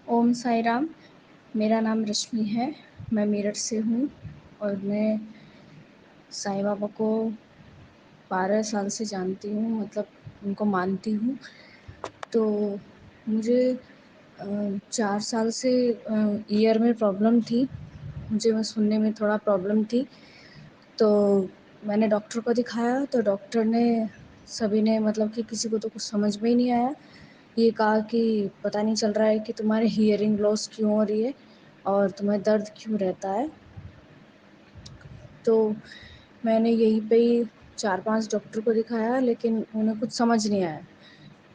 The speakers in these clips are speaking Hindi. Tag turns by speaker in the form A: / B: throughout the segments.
A: ओम साई राम। मेरा नाम रश्मि है। मैं मेरठ से हूँ और मैं साईं बाबा को 12 साल से जानती हूँ, मतलब उनको मानती हूँ। तो मुझे 4 साल से ईयर में प्रॉब्लम थी। मुझे मैं सुनने में थोड़ा प्रॉब्लम थी। तो मैंने डॉक्टर को दिखाया तो डॉक्टर ने सभी ने मतलब कि किसी को तो कुछ समझ में ही नहीं आया। ये कहा कि पता नहीं चल रहा है कि तुम्हारे हियरिंग लॉस क्यों हो रही है और तुम्हें दर्द क्यों रहता है। तो मैंने यहीं पे ही 4-5 डॉक्टर को दिखाया लेकिन उन्हें कुछ समझ नहीं आया।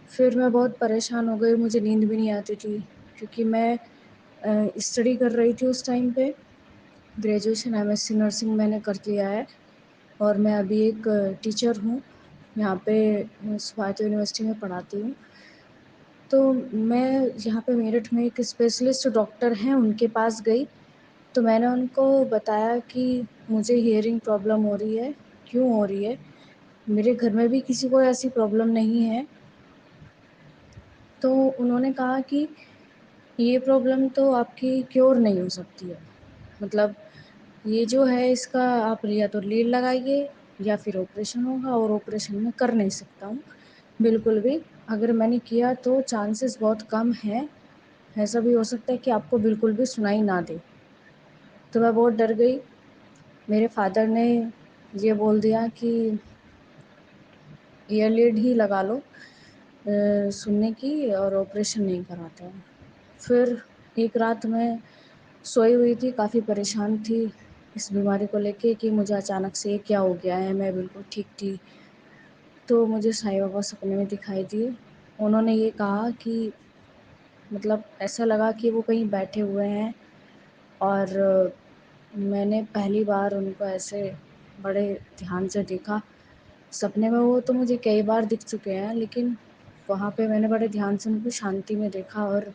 A: फिर मैं बहुत परेशान हो गई, मुझे नींद भी नहीं आती थी क्योंकि मैं स्टडी कर रही थी उस टाइम पे। ग्रेजुएशन एमएससी नर्सिंग मैंने कर लिया है और मैं अभी एक टीचर हूँ। यहाँ पे स्वायत्त यूनिवर्सिटी में पढ़ाती हूँ। तो मैं यहाँ पे मेरठ में एक स्पेशलिस्ट डॉक्टर हैं, उनके पास गई। तो मैंने उनको बताया कि मुझे हियरिंग प्रॉब्लम हो रही है, क्यों हो रही है? मेरे घर में भी किसी को ऐसी प्रॉब्लम नहीं है। तो उन्होंने कहा कि ये प्रॉब्लम तो आपकी क्योर नहीं हो सकती है। मतलब ये जो है इसका आप या तो लीड लगाइए या फिर ऑपरेशन होगा और ऑपरेशन मैं कर नहीं सकता हूँ, बिल्कुल भी। अगर मैंने किया तो चांसेस बहुत कम हैं, ऐसा भी हो सकता है कि आपको बिल्कुल भी सुनाई ना दे। तो मैं बहुत डर गई। मेरे फादर ने ये बोल दिया कि ईयर लीड ही लगा लो सुनने की, और ऑपरेशन नहीं कराते हैं। फिर एक रात मैं सोई हुई थी, काफ़ी परेशान थी इस बीमारी को लेके कि मुझे अचानक से ये क्या हो गया है, मैं बिल्कुल ठीक थी। तो मुझे साईं बाबा सपने में दिखाई दिए। उन्होंने ये कहा कि मतलब ऐसा लगा कि वो कहीं बैठे हुए हैं और मैंने पहली बार उनको ऐसे बड़े ध्यान से देखा। सपने में वो तो मुझे कई बार दिख चुके हैं लेकिन वहाँ पे मैंने बड़े ध्यान से उनको शांति में देखा और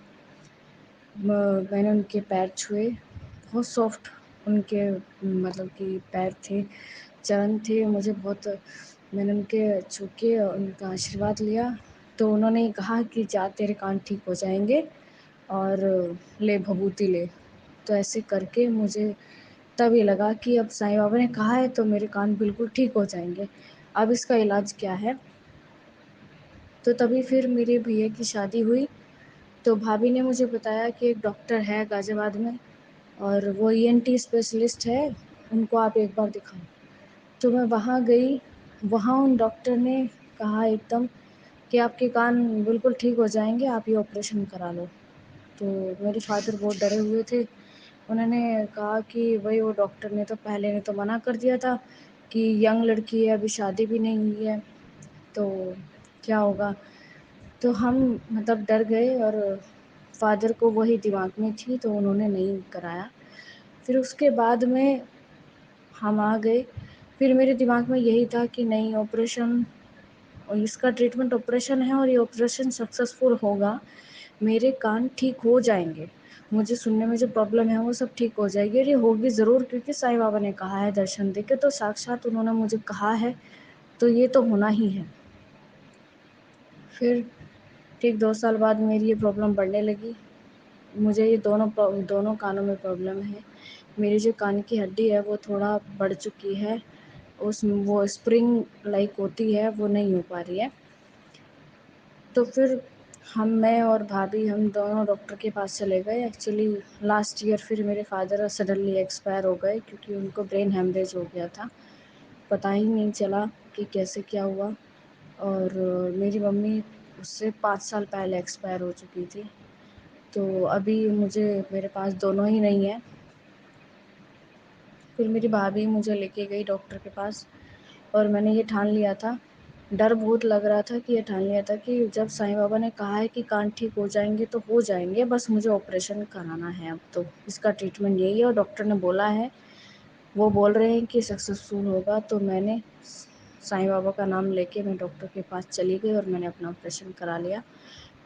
A: मैंने उनके पैर छुए। बहुत सॉफ्ट उनके मतलब कि पैर थे, चरण थे। मुझे बहुत मैंने उनके छू के उनका आशीर्वाद लिया। तो उन्होंने कहा कि जा तेरे कान ठीक हो जाएंगे और ले भभूति ले। तो ऐसे करके मुझे तब ये लगा कि अब साईं बाबा ने कहा है तो मेरे कान बिल्कुल ठीक हो जाएंगे। अब इसका इलाज क्या है? तो तभी फिर मेरे भैया की शादी हुई। तो भाभी ने मुझे बताया कि एक डॉक्टर है गाज़ियाबाद में और वो ईएनटी स्पेशलिस्ट है, उनको आप एक बार दिखाओ। तो मैं वहाँ गई। वहाँ उन डॉक्टर ने कहा एकदम कि आपके कान बिल्कुल ठीक हो जाएंगे, आप ये ऑपरेशन करा लो। तो मेरे फादर बहुत डरे हुए थे। उन्होंने कहा कि भाई वो डॉक्टर ने तो पहले ने तो मना कर दिया था कि यंग लड़की है, अभी शादी भी नहीं हुई है, तो क्या होगा। तो हम मतलब डर गए और फादर को वही दिमाग में थी तो उन्होंने नहीं कराया। फिर उसके बाद में हम आ गए। फिर मेरे दिमाग में यही था कि नहीं, ऑपरेशन और इसका ट्रीटमेंट ऑपरेशन है और ये ऑपरेशन सक्सेसफुल होगा, मेरे कान ठीक हो जाएंगे, मुझे सुनने में जो प्रॉब्लम है वो सब ठीक हो जाएगी और ये होगी ज़रूर, क्योंकि साईं बाबा ने कहा है दर्शन दे के, तो साक्षात उन्होंने मुझे कहा है तो ये तो होना ही है। फिर ठीक 2 साल बाद मेरी ये प्रॉब्लम बढ़ने लगी। मुझे ये दोनों कानों में प्रॉब्लम है। मेरी जो कान की हड्डी है वो थोड़ा बढ़ चुकी है, वो स्प्रिंग लाइक होती है वो नहीं हो पा रही है। तो फिर मैं और भाभी हम दोनों डॉक्टर के पास चले गए। एक्चुअली लास्ट ईयर फिर मेरे फादर सडनली एक्सपायर हो गए क्योंकि उनको ब्रेन हेमरेज हो गया था। पता ही नहीं चला कि कैसे क्या हुआ। और मेरी मम्मी उससे 5 साल पहले एक्सपायर हो चुकी थी। तो अभी मेरे पास दोनों ही नहीं है। फिर मेरी भाभी मुझे लेके गई डॉक्टर के पास और मैंने ये ठान लिया था, डर बहुत लग रहा था कि ये ठान लिया था कि जब साईं बाबा ने कहा है कि कान ठीक हो जाएंगे तो हो जाएंगे, बस मुझे ऑपरेशन कराना है। अब तो इसका ट्रीटमेंट यही है और डॉक्टर ने बोला है, वो बोल रहे हैं कि सक्सेसफुल होगा। तो मैंने साईं बाबा का नाम लेके मैं डॉक्टर के पास चली गई और मैंने अपना ऑपरेशन करा लिया।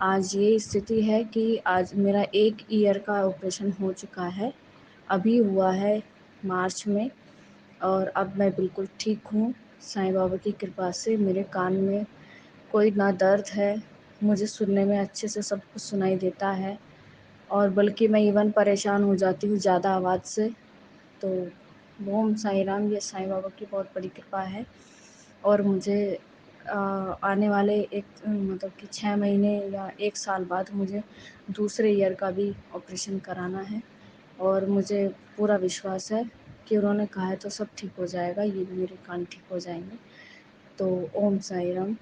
A: आज ये स्थिति है कि आज मेरा 1 ईयर का ऑपरेशन हो चुका है, अभी हुआ है मार्च में, और अब मैं बिल्कुल ठीक हूँ। साईं बाबा की कृपा से मेरे कान में कोई ना दर्द है, मुझे सुनने में अच्छे से सब कुछ सुनाई देता है और बल्कि मैं इवन परेशान हो जाती हूँ ज़्यादा आवाज़ से। तो ओम साईं राम, ये साईं बाबा की बहुत बड़ी कृपा है। और मुझे आने वाले मतलब कि 6 महीने या 1 साल बाद मुझे दूसरे ईयर का भी ऑपरेशन कराना है, और मुझे पूरा विश्वास है कि उन्होंने कहा है तो सब ठीक हो जाएगा, ये भी मेरे कान ठीक हो जाएँगे। तो ओम साईं राम।